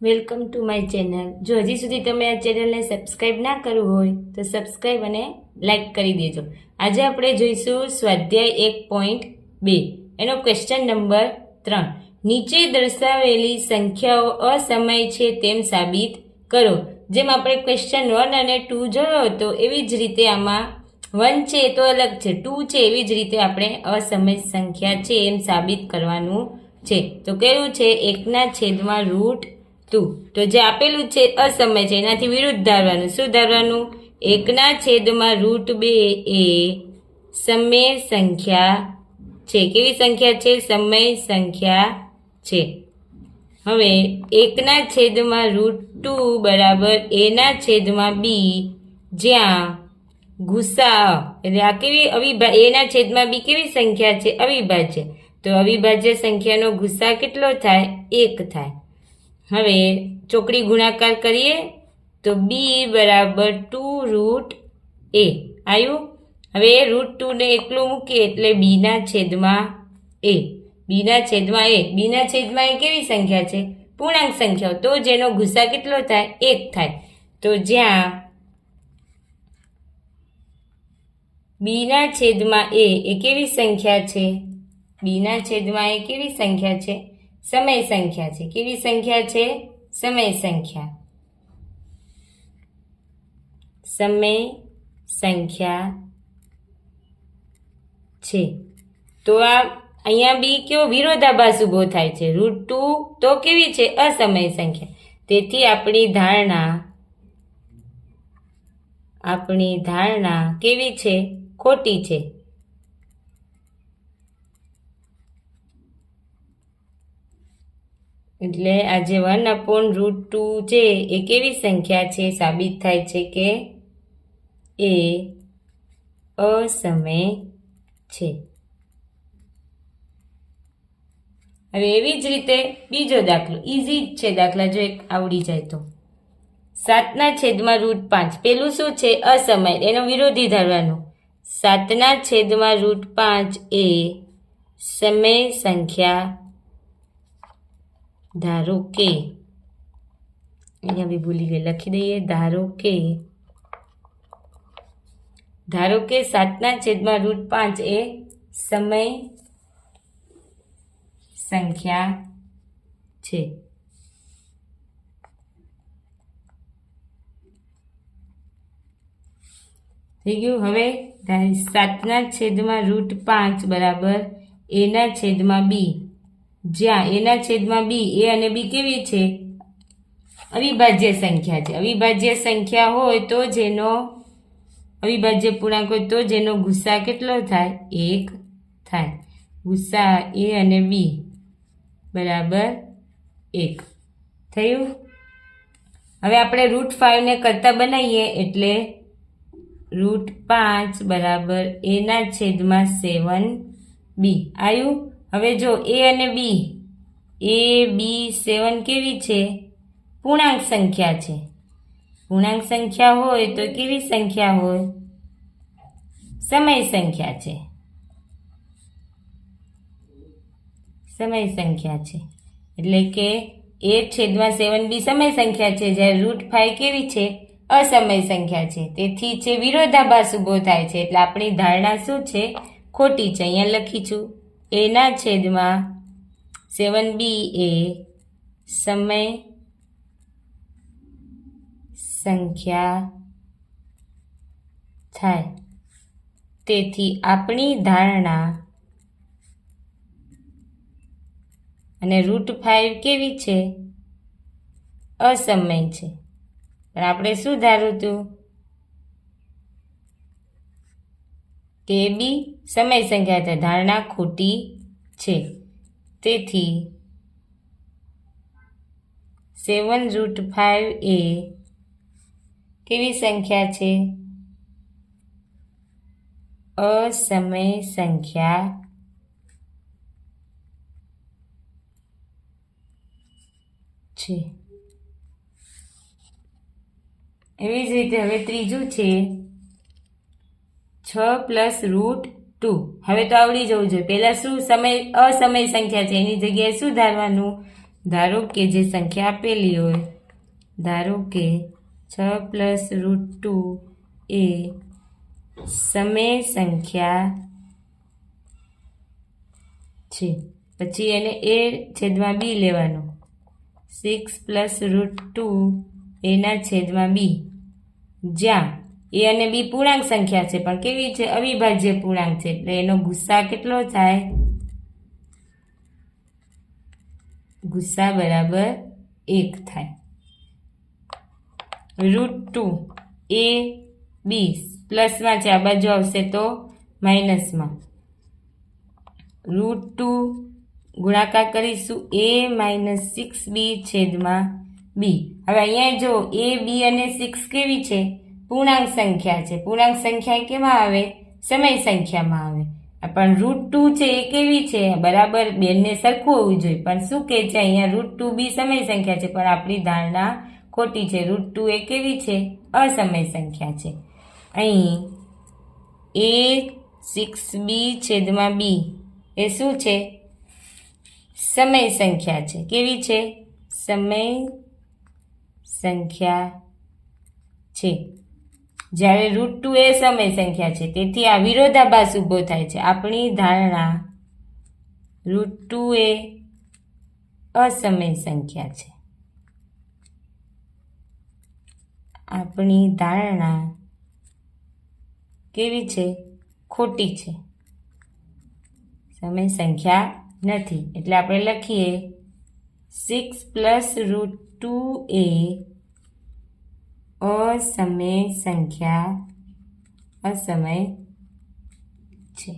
Welcome to my channel. જો હજી સુધી તમે આ ચેનલને સબસ્ક્રાઈબ ના કર્યું હોય તો સબસ્ક્રાઈબ અને લાઈક કરી દેજો। આજે આપણે જોઈશું સ્વાધ્યાય 1.2 એનો ક્વેશ્ચન નંબર 3। નીચે દર્શાવેલી સંખ્યાઓ અસમય છે તેમ સાબિત કરો। જેમ આપણે ક્વેશ્ચન 1 અને 2 જોયો હતો એવી જ રીતે આમાં 1 છે તો અલગ છે, 2 છે એવી જ રીતે આપણે અસમય સંખ્યા છે એમ સાબિત કરવાનું છે। તો કેવું છે 1/√2। તો જે આપેલું છે અસમય છે એનાથી વિરુદ્ધ ધારવાનું। શું ધારવાનું? 1/√2 એ સમય સંખ્યા છે। કેવી સંખ્યા છે? સમય સંખ્યા છે। હવે 1/√2 બરાબર a/b, જ્યાં ગુસા એટલે આ કેવી a/b કેવી સંખ્યા છે? અવિભાજ્ય। તો અવિભાજ્ય સંખ્યાનો ગુસા કેટલો થાય? 1 થાય। હવે ચોકડી ગુણાકાર કરીએ તો b બરાબર 2√a આવ્યું। હવે √2 ને એકલું મૂકીએ એટલે b/a। b/a કેવી સંખ્યા છે? પૂર્ણાંક સંખ્યાઓ, તો જેનો ગુસા કેટલો થાય? 1 થાય। તો જ્યાં b/a એ કેવી સંખ્યા છે? b/a કેવી સંખ્યા છે? સમય સંખ્યા છે। કેવી સંખ્યા છે? સમય સંખ્યા। સમય સંખ્યા છે। તો આ અહીંયા બી કેવો વિરોધાભાસ ઉભો થાય છે? √2 તો કેવી છે? અસમય સંખ્યા। તેથી આપણી ધારણા કેવી છે? ખોટી છે। એટલે આ જે 1/√2 છે એ કેવી સંખ્યા છે? સાબિત થાય છે કે એ અસમય છે। હવે એવી જ રીતે બીજો દાખલો, ઈઝી જ છે દાખલા, જો એક આવડી જાય તો। 7/5 પેલું શું છે? અસમય, એનો વિરોધી ધારવાનો। 7/5 એ સમય સંખ્યા, ધારો કે અહીંયા બી ભૂલી ગઈ, લખી દઈએ। ધારો કે 7/5 એ સમય સંખ્યા છે। થઈ ગયું। હવે 7/5 બરાબર a/b, જ્યાં a/b એ અને b કેવી છે? અવિભાજ્ય સંખ્યા છે। અવિભાજ્ય સંખ્યા હોય તો જેનો અવિભાજ્ય પૂર્ણાંક હોય તો જેનો ગુસા કેટલો થાય? 1 થાય। ગુસા a અને b બરાબર 1 થયું। હવે આપણે √5 ને કરતા બનાવીએ એટલે √5 બરાબર a/7b આવ્યું। હવે જો a અને b, a/b/7 કેવી છે? પૂર્ણાંક સંખ્યા છે। પૂર્ણાંક સંખ્યા હોય તો કેવી સંખ્યા હોય? સમય સંખ્યા છે। સમય સંખ્યા છે એટલે કે a/7b સમય સંખ્યા છે, જ્યારે √5 કેવી છે? અસમય સંખ્યા છે। તેથી જે વિરોધાભાસ ઉભો થાય છે એટલે આપણી ધારણા શું છે? ખોટી છે। અહીંયા લખીશું a/7b એ સમય સંખ્યા થાય। તેથી આપણી ધારણા અને √5 કેવી છે? અસમય છે। પણ આપણે શું ધાર્યું હતું? કે બી સમય સંખ્યા છે। ધારણા ખોટી છે। તેથી 7√5 એ કેવી સંખ્યા છે? અસમય સંખ્યા છે। એવી જ રીતે હવે ત્રીજું છે 6+√2। હવે તો આવડી જવું જોઈએ। પહેલા શું અસમય સંખ્યા છે એની જગ્યાએ શું ધારવાનું? ધારો કે જે સંખ્યા આપેલી હોય, ધારો કે 6 + √2 એ સમય સંખ્યા છે. પછી એને a છેદમાં b લેવાનું. 6 + √2 એના છેદમાં b, જ્યાં a અને b પૂર્ણાંક સંખ્યા છે પણ કેવી છે? અવિભાજ્ય પૂર્ણાંક છે. એટલે એનો ગુસ્સા કેટલો થાય? ગુસ્સા બરાબર 1 થાય. √2 a b પ્લસમાં છે, આ બાજુ આવશે તો માઇનસમાં. √2 ગુણાકાર કરીશું a - 6b છેદમાં b. હવે અહીંયા જો a b અને 6 કેવી છે? પૂર્ણાંક સંખ્યા છે. પૂર્ણાંક સંખ્યા કેમાં આવે? સમય સંખ્યામાં આવે. પણ √2 છે એ કેવી છે? બરાબર બેને સરખું હોવું જોઈએ, પણ શું કે છે અહીંયા? √2 બી સમય સંખ્યા છે, પણ આપણી ધારણા ખોટી છે. √2 એ કેવી છે? અસમય સંખ્યા છે. અહીં a6b છેદમાં b એ શું છે? સમય સંખ્યા છે. કેવી છે? સમય સંખ્યા છે. જ્યારે √2 એ સમય સંખ્યા છે. તેથી આ વિરોધાભાસ ઊભો થાય છે. આપણી ધારણા √2 એ અસમય સંખ્યા છે. આપણી ધારણા કેવી છે? ખોટી છે. સમય સંખ્યા નથી. એટલે આપણે લખીએ 6 + √2 એ અસમય સંખ્યા છે.